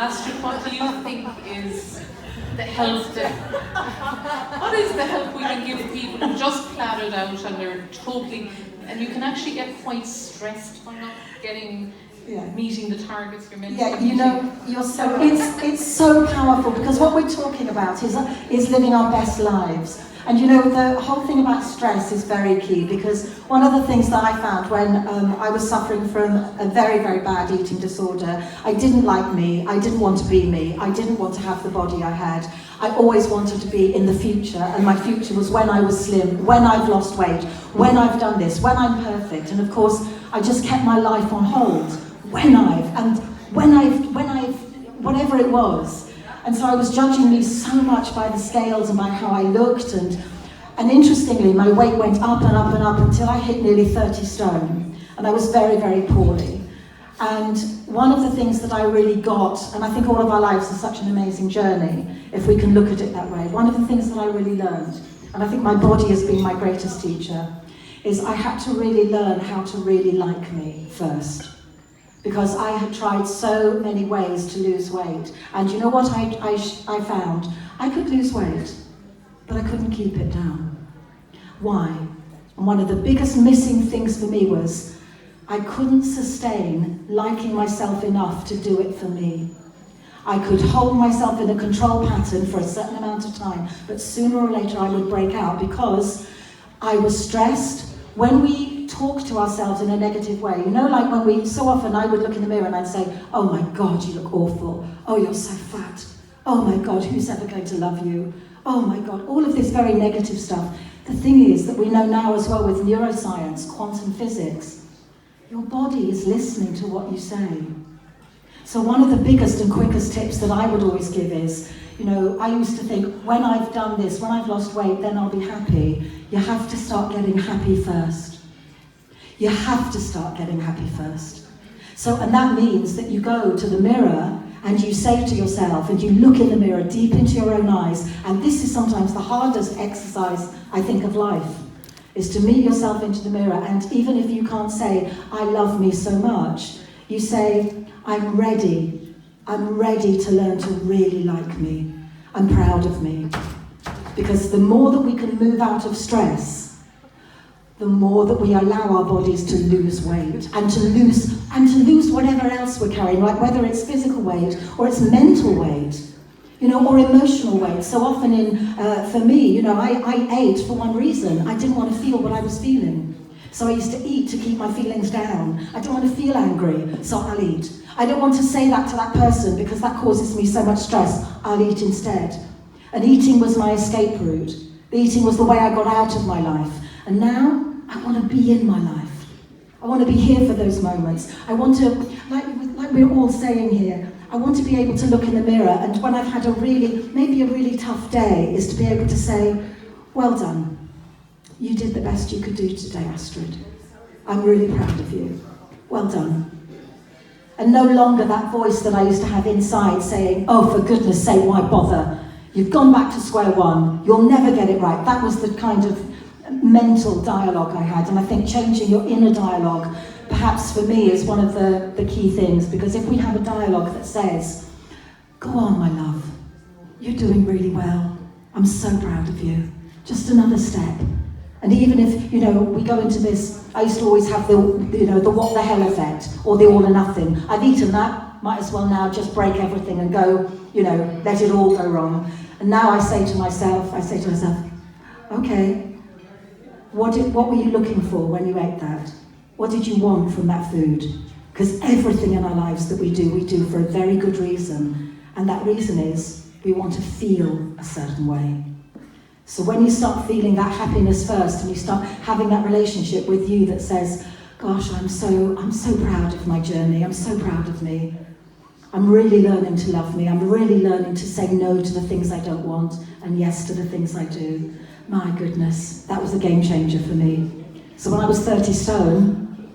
Astrid, what do you think is the help what is the help we can give people who just clattered out and they're totally, and you can actually get quite stressed by not getting, meeting the targets you're meant to be meeting. You're so, it's so powerful, because what we're talking about is living our best lives. And the whole thing about stress is very key, because one of the things that I found when I was suffering from a very, very bad eating disorder, I didn't like me, I didn't want to be me, I didn't want to have the body I had. I always wanted to be in the future, and my future was when I was slim, when I've lost weight, when I've done this, when I'm perfect. And of course, I just kept my life on hold, when I've, whatever it was. And so I was judging me so much by the scales and by how I looked, and interestingly, my weight went up and up and up until I hit nearly 30 stone, and I was very, very poorly. And one of the things that I really got, and I think all of our lives are such an amazing journey, if we can look at it that way, one of the things that I really learned, and I think my body has been my greatest teacher, is I had to really learn how to really like me first. Because I had tried so many ways to lose weight. And you know what I found? I could lose weight, but I couldn't keep it down. Why? And one of the biggest missing things for me was I couldn't sustain liking myself enough to do it for me. I could hold myself in a control pattern for a certain amount of time, but sooner or later I would break out because I was stressed. When we talk to ourselves in a negative way, like when so often I would look in the mirror and I'd say, oh my God, you look awful. Oh, you're so fat. Oh my God, who's ever going to love you? Oh my God, all of this very negative stuff. The thing is that we know now as well with neuroscience, quantum physics, your body is listening to what you say. So one of the biggest and quickest tips that I would always give is, I used to think, when I've done this, when I've lost weight, then I'll be happy. You have to start getting happy first. You have to start getting happy first. So, and that means that you go to the mirror and you say to yourself, and you look in the mirror deep into your own eyes, and this is sometimes the hardest exercise, I think, of life, is to meet yourself into the mirror, and even if you can't say, I love me so much, you say, I'm ready to learn to really like me. I'm proud of me. Because the more that we can move out of stress, the more that we allow our bodies to lose weight and to lose whatever else we're carrying, like whether it's physical weight or it's mental weight, or emotional weight. So often for me, I ate for one reason. I didn't want to feel what I was feeling. So I used to eat to keep my feelings down. I don't want to feel angry, so I'll eat. I don't want to say that to that person because that causes me so much stress. I'll eat instead. And eating was my escape route. Eating was the way I got out of my life. And now, I want to be in my life. I want to be here for those moments. I want to, like we're all saying here, I want to be able to look in the mirror, and when I've had maybe a really tough day, is to be able to say, well done. You did the best you could do today, Astrid. I'm really proud of you. Well done. And no longer that voice that I used to have inside saying, oh, for goodness sake, why bother? You've gone back to square one. You'll never get it right. That was the kind of mental dialogue I had. And I think changing your inner dialogue, perhaps for me, is one of the key things. Because if we have a dialogue that says, go on, my love. You're doing really well. I'm so proud of you. Just another step. And even if, we go into this, I used to always have the what the hell effect, or the all or nothing. I've eaten that, might as well now just break everything and go, let it all go wrong. And now I say to myself, okay, what were you looking for when you ate that? What did you want from that food? Because everything in our lives that we do for a very good reason. And that reason is, we want to feel a certain way. So when you start feeling that happiness first, and you start having that relationship with you that says, gosh, I'm so proud of my journey, I'm so proud of me. I'm really learning to love me, I'm really learning to say no to the things I don't want, and yes to the things I do. My goodness, that was a game changer for me. So when I was 30 stone,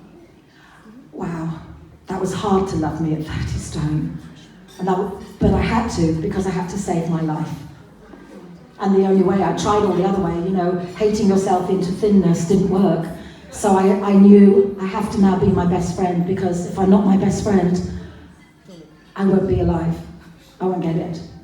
wow, that was hard to love me at 30 stone. But I had to, because I had to save my life. And the only way, I tried all the other way, hating yourself into thinness didn't work. So I knew I have to now be my best friend, because if I'm not my best friend, I won't be alive. get it.